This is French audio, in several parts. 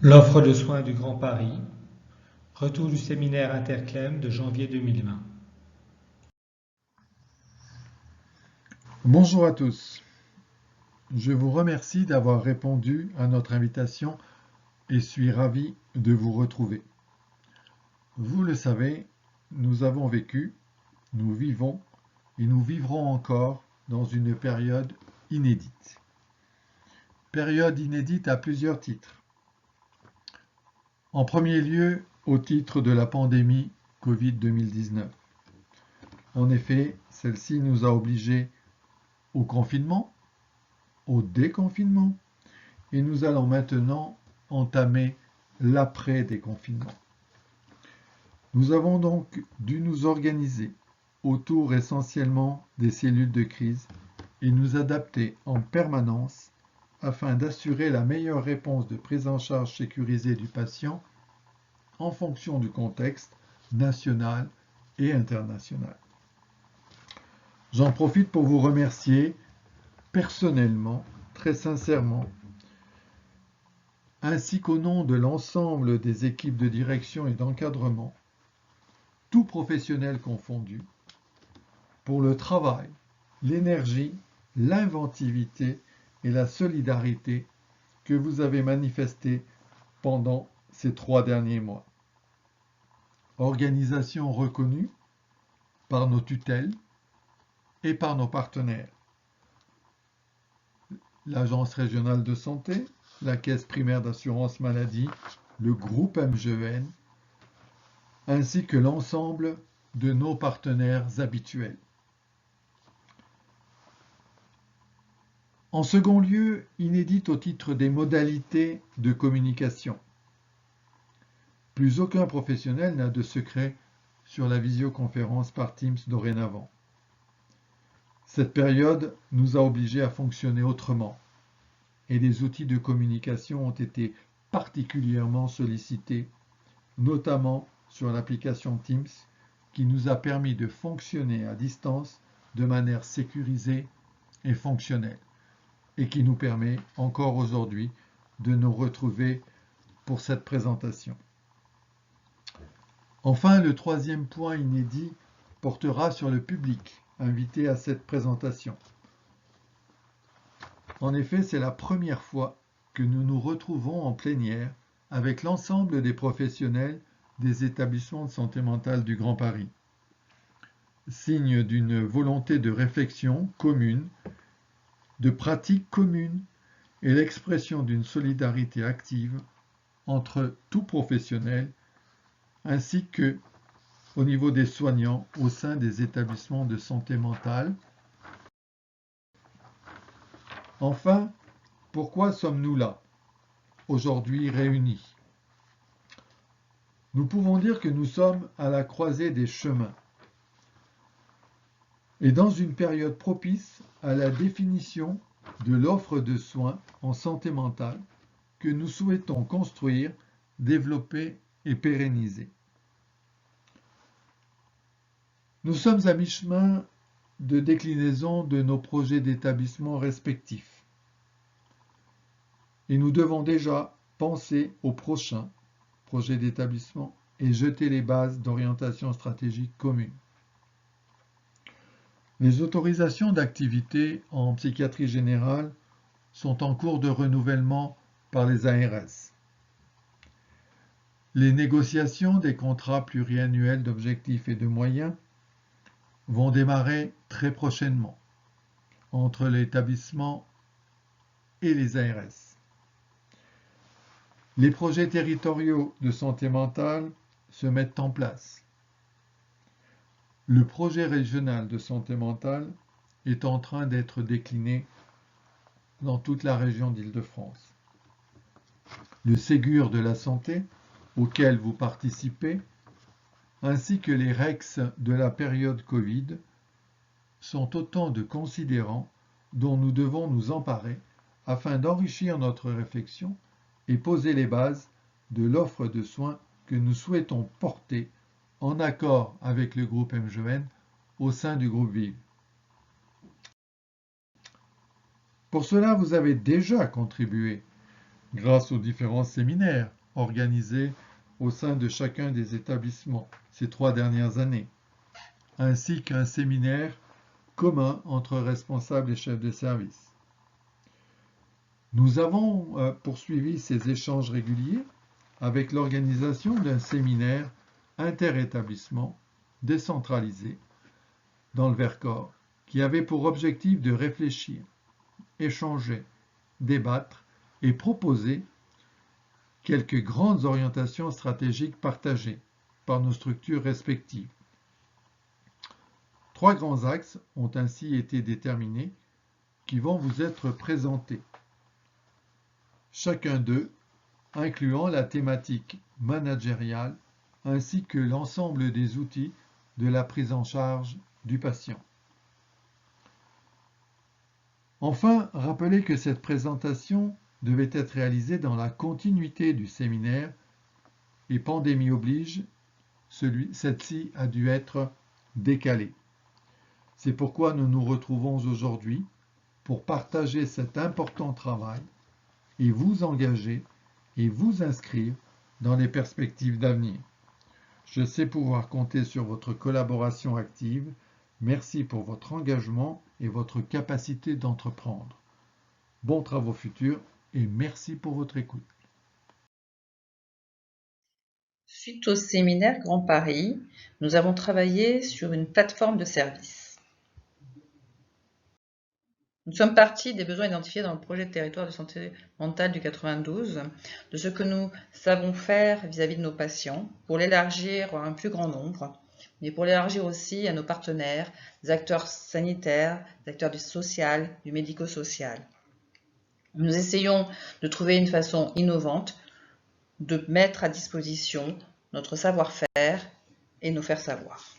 L'offre de soins du Grand Paris, retour du séminaire Interclem de janvier 2020. Bonjour à tous. Je vous remercie d'avoir répondu à notre invitation et suis ravi de vous retrouver. Vous le savez, nous avons vécu, nous vivons et nous vivrons encore dans une période inédite. Période inédite à plusieurs titres. En premier lieu, au titre de la pandémie Covid-2019. En effet, celle-ci nous a obligés au confinement, au déconfinement, et nous allons maintenant entamer l'après-déconfinement. Nous avons donc dû nous organiser autour essentiellement des cellules de crise et nous adapter en permanence afin d'assurer la meilleure réponse de prise en charge sécurisée du patient en fonction du contexte national et international. J'en profite pour vous remercier personnellement, très sincèrement, ainsi qu'au nom de l'ensemble des équipes de direction et d'encadrement, tous professionnels confondus, pour le travail, l'énergie, l'inventivité et la solidarité que vous avez manifestés pendant ces 3 derniers mois. Organisation reconnue par nos tutelles et par nos partenaires. L'Agence régionale de santé, la Caisse primaire d'assurance maladie, le groupe MGEN, ainsi que l'ensemble de nos partenaires habituels. En second lieu, inédite au titre des modalités de communication. Plus aucun professionnel n'a de secret sur la visioconférence par Teams dorénavant. Cette période nous a obligés à fonctionner autrement et les outils de communication ont été particulièrement sollicités, notamment sur l'application Teams qui nous a permis de fonctionner à distance de manière sécurisée et fonctionnelle et qui nous permet encore aujourd'hui de nous retrouver pour cette présentation. Enfin, le troisième point inédit portera sur le public invité à cette présentation. En effet, c'est la première fois que nous nous retrouvons en plénière avec l'ensemble des professionnels des établissements de santé mentale du Grand Paris. Signe d'une volonté de réflexion commune, de pratique commune et l'expression d'une solidarité active entre tout professionnel ainsi que au niveau des soignants au sein des établissements de santé mentale. Enfin, pourquoi sommes-nous là, aujourd'hui réunis? Nous pouvons dire que nous sommes à la croisée des chemins et dans une période propice à la définition de l'offre de soins en santé mentale que nous souhaitons construire, développer et pérenniser. Nous sommes à mi-chemin de déclinaison de nos projets d'établissement respectifs. Et nous devons déjà penser au prochain projet d'établissement et jeter les bases d'orientation stratégique commune. Les autorisations d'activité en psychiatrie générale sont en cours de renouvellement par les ARS. Les négociations des contrats pluriannuels d'objectifs et de moyens vont démarrer très prochainement entre l'établissement et les ARS. Les projets territoriaux de santé mentale se mettent en place. Le projet régional de santé mentale est en train d'être décliné dans toute la région d'Île-de-France. Le Ségur de la santé, auquel vous participez, ainsi que les REX de la période Covid, sont autant de considérants dont nous devons nous emparer afin d'enrichir notre réflexion et poser les bases de l'offre de soins que nous souhaitons porter en accord avec le groupe MGEN au sein du groupe Vive. Pour cela, vous avez déjà contribué grâce aux différents séminaires organisés au sein de chacun des établissements ces 3 dernières années, ainsi qu'un séminaire commun entre responsables et chefs de service. Nous avons poursuivi ces échanges réguliers avec l'organisation d'un séminaire interétablissement décentralisé dans le Vercors, qui avait pour objectif de réfléchir, échanger, débattre et proposer quelques grandes orientations stratégiques partagées par nos structures respectives. 3 grands axes ont ainsi été déterminés qui vont vous être présentés. Chacun d'eux incluant la thématique managériale ainsi que l'ensemble des outils de la prise en charge du patient. Enfin, rappelez que cette présentation devait être réalisée dans la continuité du séminaire et pandémie oblige, celle-ci a dû être décalée. C'est pourquoi nous nous retrouvons aujourd'hui pour partager cet important travail et vous engager et vous inscrire dans les perspectives d'avenir. Je sais pouvoir compter sur votre collaboration active. Merci pour votre engagement et votre capacité d'entreprendre. Bons travaux futurs et merci pour votre écoute. Suite au séminaire Grand Paris, nous avons travaillé sur une plateforme de service. Nous sommes partis des besoins identifiés dans le projet de territoire de santé mentale du 92, de ce que nous savons faire vis-à-vis de nos patients, pour l'élargir à un plus grand nombre, mais pour l'élargir aussi à nos partenaires, des acteurs sanitaires, des acteurs du social, du médico-social. Nous essayons de trouver une façon innovante de mettre à disposition notre savoir-faire et nous faire savoir.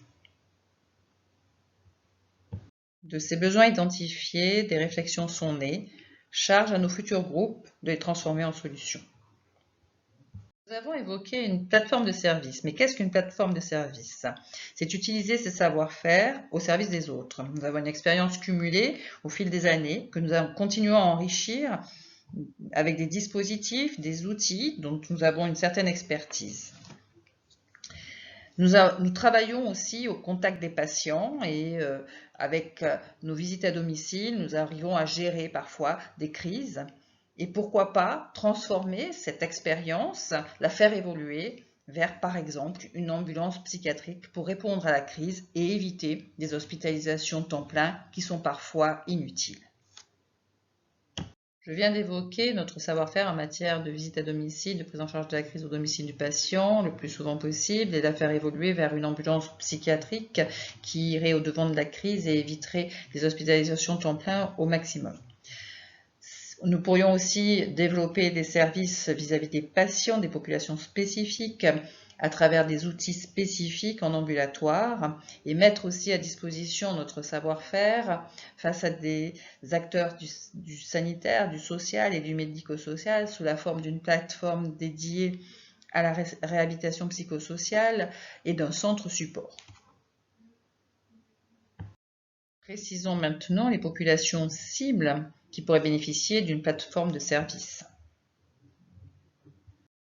De ces besoins identifiés, des réflexions sont nées. Charge à nos futurs groupes de les transformer en solutions. Nous avons évoqué une plateforme de service. Mais qu'est-ce qu'une plateforme de service? C'est utiliser ces savoir-faire au service des autres. Nous avons une expérience cumulée au fil des années que nous continuons à enrichir avec des dispositifs, des outils dont nous avons une certaine expertise. Nous travaillons aussi au contact des patients et avec nos visites à domicile, nous arrivons à gérer parfois des crises. Et pourquoi pas transformer cette expérience, la faire évoluer vers, par exemple, une ambulance psychiatrique pour répondre à la crise et éviter des hospitalisations temps plein qui sont parfois inutiles. Je viens d'évoquer notre savoir-faire en matière de visite à domicile, de prise en charge de la crise au domicile du patient, le plus souvent possible, et de la faire évoluer vers une ambulance psychiatrique qui irait au-devant de la crise et éviterait des hospitalisations temps plein au maximum. Nous pourrions aussi développer des services vis-à-vis des patients, des populations spécifiques, à travers des outils spécifiques en ambulatoire et mettre aussi à disposition notre savoir-faire face à des acteurs du sanitaire, du social et du médico-social sous la forme d'une plateforme dédiée à la réhabilitation psychosociale et d'un centre support. Précisons maintenant les populations cibles qui pourraient bénéficier d'une plateforme de service.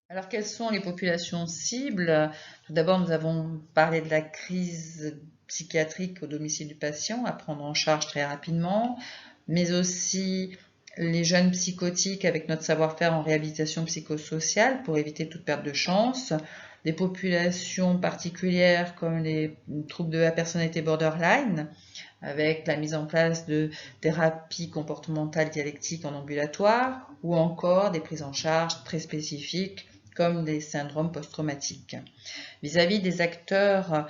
Alors, quelles sont les populations cibles? Tout d'abord, nous avons parlé de la crise psychiatrique au domicile du patient à prendre en charge très rapidement, mais aussi les jeunes psychotiques avec notre savoir-faire en réhabilitation psychosociale pour éviter toute perte de chance, des populations particulières comme les troubles de la personnalité borderline, avec la mise en place de thérapies comportementales dialectiques en ambulatoire, ou encore des prises en charge très spécifiques comme des syndromes post-traumatiques. Vis-à-vis des acteurs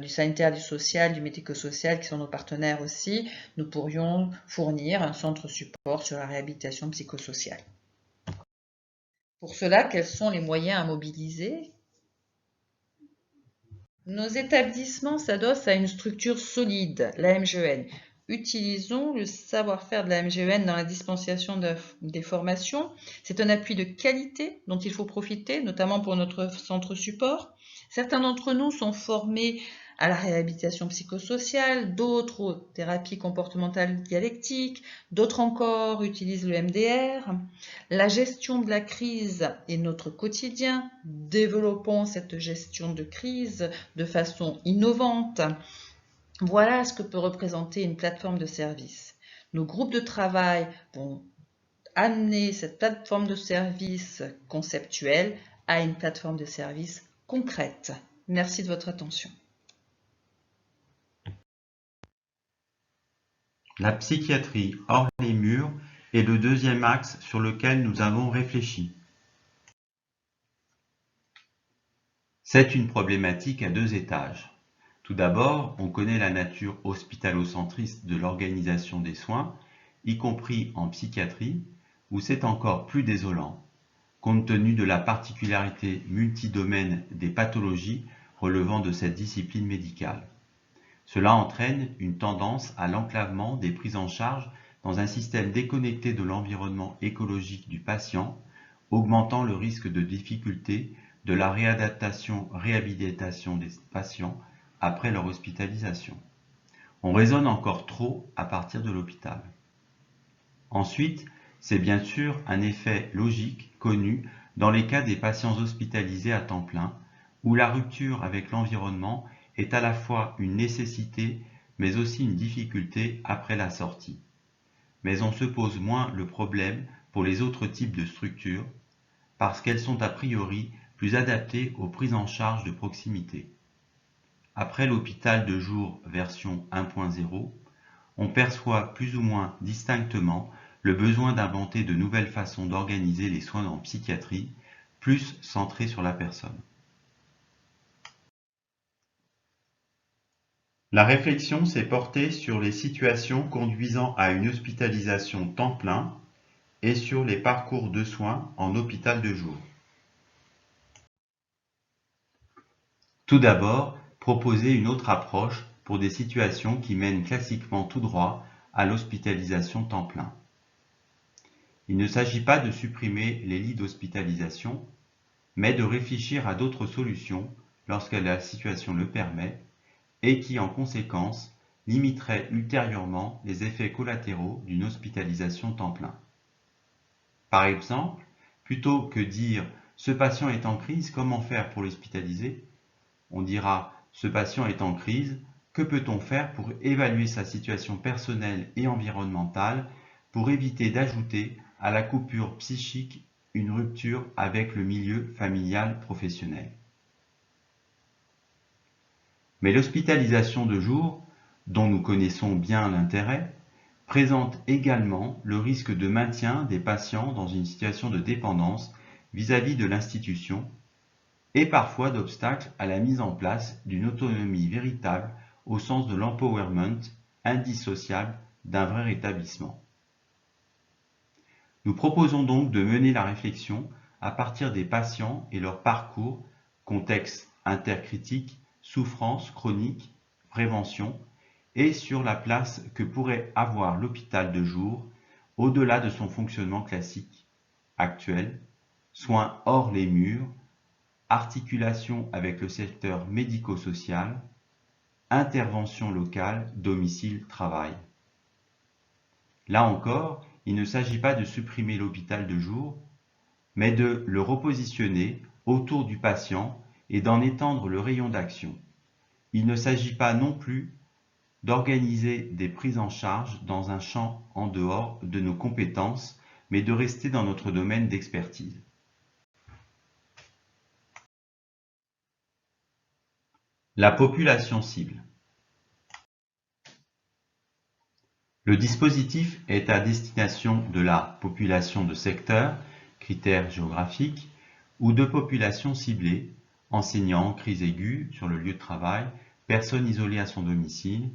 du sanitaire, du social, du médico-social, qui sont nos partenaires aussi, nous pourrions fournir un centre support sur la réhabilitation psychosociale. Pour cela, quels sont les moyens à mobiliser? Nos établissements s'adossent à une structure solide, la MGEN. Utilisons le savoir-faire de la MGEN dans la dispensation des formations. C'est un appui de qualité dont il faut profiter, notamment pour notre centre support. Certains d'entre nous sont formés à la réhabilitation psychosociale, d'autres aux thérapies comportementales dialectiques, d'autres encore utilisent le MDR. La gestion de la crise est notre quotidien. Développons cette gestion de crise de façon innovante. Voilà ce que peut représenter une plateforme de service. Nos groupes de travail vont amener cette plateforme de service conceptuelle à une plateforme de service concrète. Merci de votre attention. La psychiatrie hors les murs est le deuxième axe sur lequel nous avons réfléchi. C'est une problématique à deux étages. Tout d'abord, on connaît la nature hospitalo-centriste de l'organisation des soins, y compris en psychiatrie, où c'est encore plus désolant, compte tenu de la particularité multidomaine des pathologies relevant de cette discipline médicale. Cela entraîne une tendance à l'enclavement des prises en charge dans un système déconnecté de l'environnement écologique du patient, augmentant le risque de difficulté de la réhabilitation des patients après leur hospitalisation. On raisonne encore trop à partir de l'hôpital. Ensuite, c'est bien sûr un effet logique connu dans les cas des patients hospitalisés à temps plein, où la rupture avec l'environnement est à la fois une nécessité mais aussi une difficulté après la sortie. Mais on se pose moins le problème pour les autres types de structures parce qu'elles sont a priori plus adaptées aux prises en charge de proximité. Après l'hôpital de jour version 1.0, on perçoit plus ou moins distinctement le besoin d'inventer de nouvelles façons d'organiser les soins en psychiatrie, plus centrés sur la personne. La réflexion s'est portée sur les situations conduisant à une hospitalisation temps plein et sur les parcours de soins en hôpital de jour. Tout d'abord, proposer une autre approche pour des situations qui mènent classiquement tout droit à l'hospitalisation temps plein. Il ne s'agit pas de supprimer les lits d'hospitalisation, mais de réfléchir à d'autres solutions lorsque la situation le permet, et qui, en conséquence, limiterait ultérieurement les effets collatéraux d'une hospitalisation temps plein. Par exemple, plutôt que dire « ce patient est en crise, comment faire pour l'hospitaliser ?» on dira « ce patient est en crise, que peut-on faire pour évaluer sa situation personnelle et environnementale pour éviter d'ajouter à la coupure psychique une rupture avec le milieu familial professionnel ?» Mais l'hospitalisation de jour, dont nous connaissons bien l'intérêt, présente également le risque de maintien des patients dans une situation de dépendance vis-à-vis de l'institution et parfois d'obstacle à la mise en place d'une autonomie véritable au sens de l'empowerment indissociable d'un vrai rétablissement. Nous proposons donc de mener la réflexion à partir des patients et leur parcours, contexte intercritique, souffrance chronique, prévention, et sur la place que pourrait avoir l'hôpital de jour au-delà de son fonctionnement classique, actuel, soins hors les murs, articulation avec le secteur médico-social, intervention locale, domicile-travail. Là encore, il ne s'agit pas de supprimer l'hôpital de jour, mais de le repositionner autour du patient et d'en étendre le rayon d'action. Il ne s'agit pas non plus d'organiser des prises en charge dans un champ en dehors de nos compétences, mais de rester dans notre domaine d'expertise. La population cible. Le dispositif est à destination de la population de secteur, critères géographiques, ou de populations ciblées, enseignants, crise aiguë sur le lieu de travail, personnes isolées à son domicile,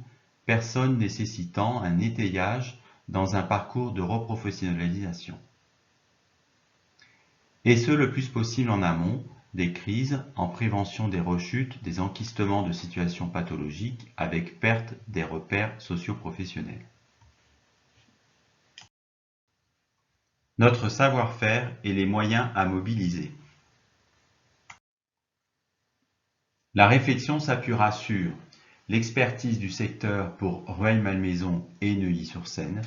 personnes nécessitant un étayage dans un parcours de reprofessionnalisation. Et ce le plus possible en amont des crises, en prévention des rechutes, des enquistements de situations pathologiques avec perte des repères socio-professionnels. Notre savoir-faire et les moyens à mobiliser. La réflexion s'appuiera sur l'expertise du secteur pour Rueil-Malmaison et Neuilly-sur-Seine,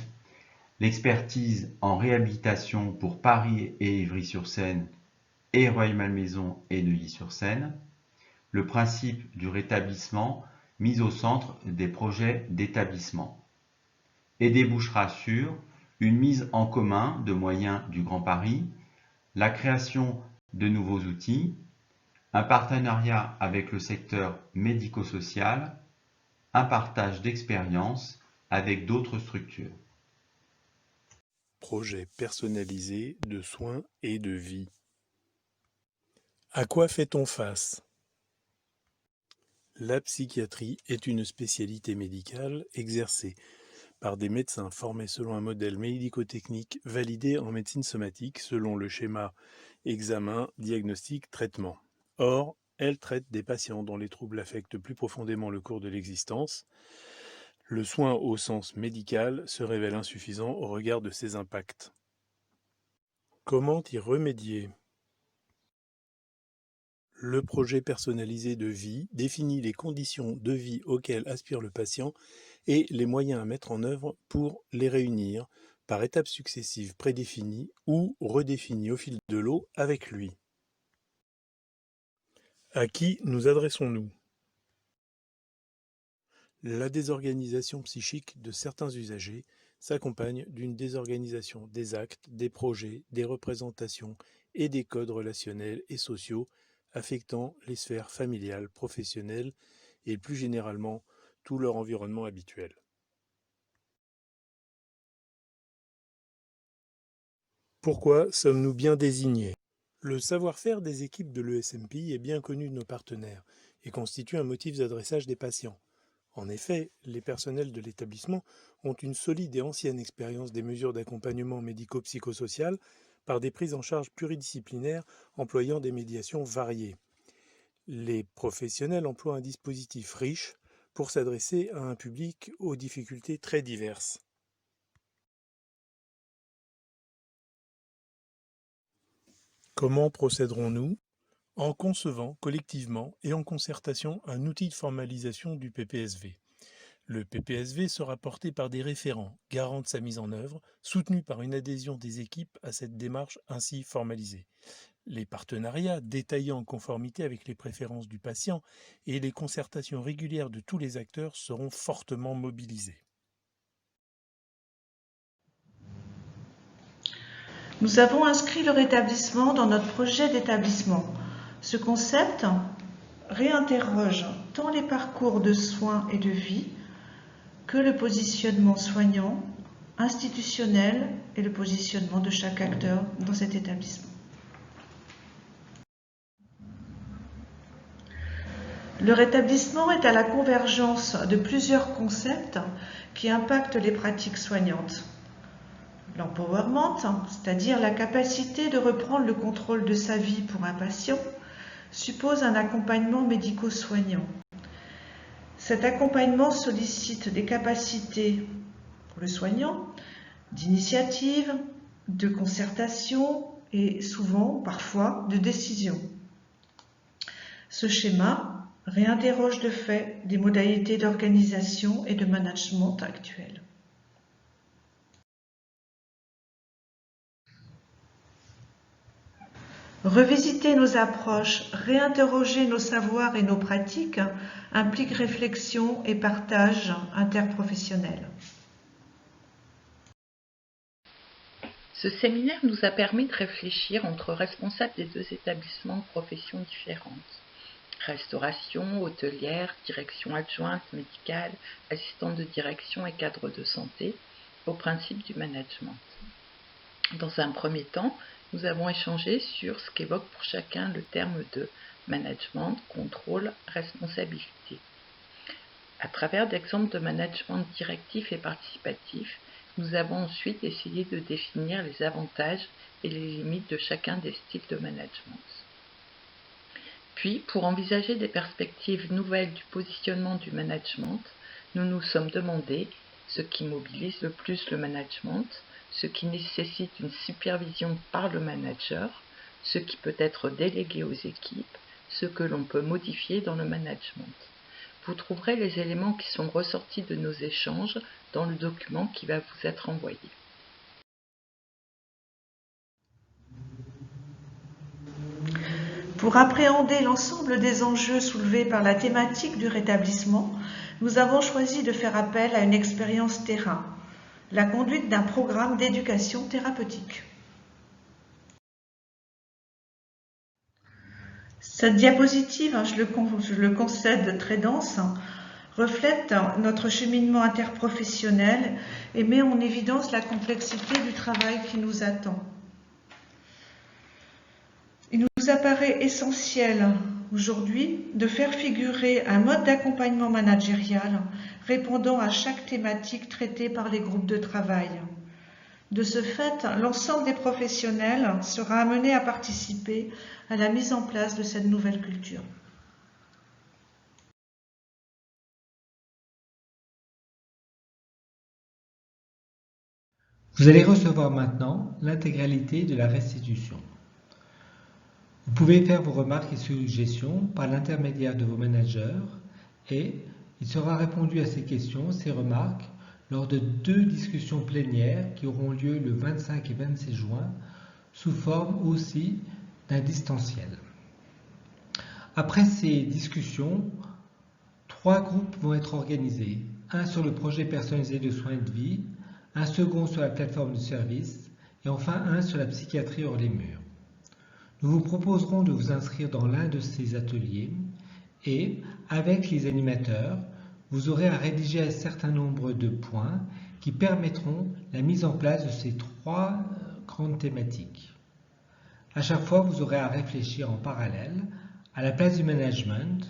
l'expertise en réhabilitation pour Paris et Ivry-sur-Seine et Rueil-Malmaison et Neuilly-sur-Seine, le principe du rétablissement mis au centre des projets d'établissement, et débouchera sur une mise en commun de moyens du Grand Paris, la création de nouveaux outils, un partenariat avec le secteur médico-social, un partage d'expériences avec d'autres structures. Projet personnalisé de soins et de vie. À quoi fait-on face? La psychiatrie est une spécialité médicale exercée par des médecins formés selon un modèle médico-technique validé en médecine somatique selon le schéma examen, diagnostic, traitement. Or, elle traite des patients dont les troubles affectent plus profondément le cours de l'existence. Le soin au sens médical se révèle insuffisant au regard de ses impacts. Comment y remédier? Le projet personnalisé de vie définit les conditions de vie auxquelles aspire le patient et les moyens à mettre en œuvre pour les réunir par étapes successives prédéfinies ou redéfinies au fil de l'eau avec lui. À qui nous adressons-nous? La désorganisation psychique de certains usagers s'accompagne d'une désorganisation des actes, des projets, des représentations et des codes relationnels et sociaux affectant les sphères familiales, professionnelles et plus généralement tout leur environnement habituel. Pourquoi sommes-nous bien désignés? Le savoir-faire des équipes de l'ESMPI est bien connu de nos partenaires et constitue un motif d'adressage des patients. En effet, les personnels de l'établissement ont une solide et ancienne expérience des mesures d'accompagnement médico-psychosocial par des prises en charge pluridisciplinaires employant des médiations variées. Les professionnels emploient un dispositif riche pour s'adresser à un public aux difficultés très diverses. Comment procéderons-nous? En concevant collectivement et en concertation un outil de formalisation du PPSV. Le PPSV sera porté par des référents, garants de sa mise en œuvre, soutenus par une adhésion des équipes à cette démarche ainsi formalisée. Les partenariats détaillés en conformité avec les préférences du patient et les concertations régulières de tous les acteurs seront fortement mobilisés. Nous avons inscrit le rétablissement dans notre projet d'établissement. Ce concept réinterroge tant les parcours de soins et de vie que le positionnement soignant, institutionnel et le positionnement de chaque acteur dans cet établissement. Le rétablissement est à la convergence de plusieurs concepts qui impactent les pratiques soignantes. L'empowerment, c'est-à-dire la capacité de reprendre le contrôle de sa vie pour un patient, suppose un accompagnement médico-soignant. Cet accompagnement sollicite des capacités pour le soignant, d'initiative, de concertation et souvent, parfois, de décision. Ce schéma réinterroge de fait des modalités d'organisation et de management actuelles. Revisiter nos approches, réinterroger nos savoirs et nos pratiques implique réflexion et partage interprofessionnel. Ce séminaire nous a permis de réfléchir entre responsables des deux établissements de professions différentes. Restauration, hôtelière, direction adjointe, médicale, assistante de direction et cadre de santé, au principe du management. Dans un premier temps, nous avons échangé sur ce qu'évoque pour chacun le terme de management, contrôle, responsabilité. À travers d'exemples de management directif et participatif, nous avons ensuite essayé de définir les avantages et les limites de chacun des styles de management. Puis, pour envisager des perspectives nouvelles du positionnement du management, nous nous sommes demandé ce qui mobilise le plus le management, ce qui nécessite une supervision par le manager, ce qui peut être délégué aux équipes, ce que l'on peut modifier dans le management. Vous trouverez les éléments qui sont ressortis de nos échanges dans le document qui va vous être envoyé. Pour appréhender l'ensemble des enjeux soulevés par la thématique du rétablissement, nous avons choisi de faire appel à une expérience terrain, la conduite d'un programme d'éducation thérapeutique. Cette diapositive, je le concède très dense, reflète notre cheminement interprofessionnel et met en évidence la complexité du travail qui nous attend. Il nous apparaît essentiel aujourd'hui de faire figurer un mode d'accompagnement managérial répondant à chaque thématique traitée par les groupes de travail. De ce fait, l'ensemble des professionnels sera amené à participer à la mise en place de cette nouvelle culture. Vous allez recevoir maintenant l'intégralité de la restitution. Vous pouvez faire vos remarques et suggestions par l'intermédiaire de vos managers et il sera répondu à ces questions, ces remarques, lors de 2 discussions plénières qui auront lieu le 25 et 26 juin sous forme aussi d'un distanciel. Après ces discussions, 3 groupes vont être organisés. Un sur le projet personnalisé de soins de vie, un second sur la plateforme de service et enfin un sur la psychiatrie hors les murs. Nous vous proposerons de vous inscrire dans l'un de ces ateliers et, avec les animateurs, vous aurez à rédiger un certain nombre de points qui permettront la mise en place de ces 3 grandes thématiques. À chaque fois, vous aurez à réfléchir en parallèle à la place du management,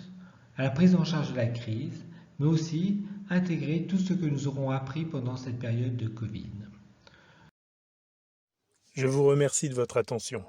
à la prise en charge de la crise, mais aussi intégrer tout ce que nous aurons appris pendant cette période de Covid. Je vous remercie de votre attention.